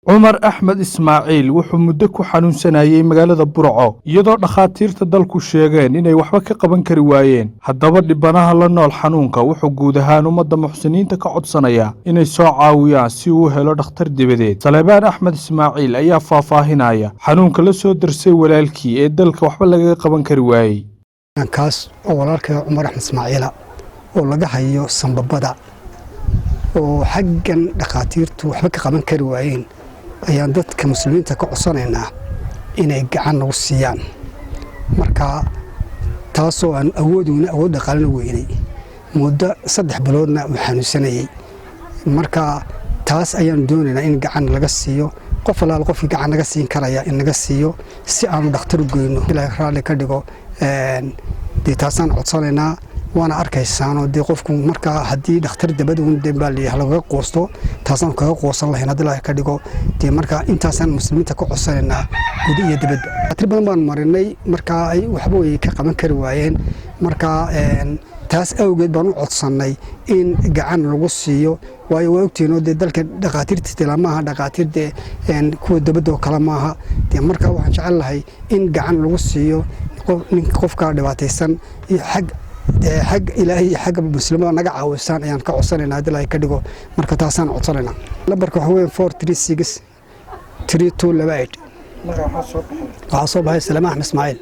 Cumar Axmed Ismaaciil wuxuu muddo ku xanuunsanayay magaalada Burco iyadoo dhakhaatiirta dalku sheegeen inay waxba ka qaban kari waayeen. Haddaba dhibanaha la nool xanuunka wuxuu guud ahaan ummadda muxsiniinta ka codsanaya inay soo caawiyaan si uu u helo dhakhtar dibadeed. Salebaan Axmed Ismaaciil ayaa faahfaahinaya xanuunka la soo darsay walaalkii ee dalka waxba laga qaban kari waayay. kaas oo walaalka Cumar Axmed Ismaaciil oo laga hayo sanbabada oo xaggan dhakhaatiirtu waxba ka qaban kari waayeen ayaan dadka muslimiinta ka codsanaynaa inay gacan nagu siiyaan marka taasoo aan awood dhaqaale weynay muddo 3 biloodna uu xanuunsanayay marka taas ayaan doonaynaa in gacan laga siiyo qof walaal qof gacan naga siin karaya in naga siiyo si aan dhakhtar u geeyno ilaa raali ka dhigo taasaan codsanaynaa وانا arkaysaano de qofku marka hadii dhakhtar dabad uu dambaaliyo laga qoosto taasaan kaga qoosan lahayn hadii la ka dhigo de marka intaasan muslimiinta ku codsanayna guud iyo dabad badan baan marinay marka ay waxba way ka qaban kari waayeen marka taas awgeed baan u codsanay in gacan lagu siiyo waayo waqtiino de dalka dhaqaatiirta tilmaamaha dhaqaatiirta kuwa dabad oo kala maaha de marka waxaan jecel lahay in gacan lagu siiyo qofka dhibaataysan iyo حق إلهي حق المسلمين نجع عوسان يعني كعوسان هذا لا يكدقوا مركز تاسان عطلنا لبرك هو 436 32 لبعيد عصب هاي سلام أحمد إسماعيل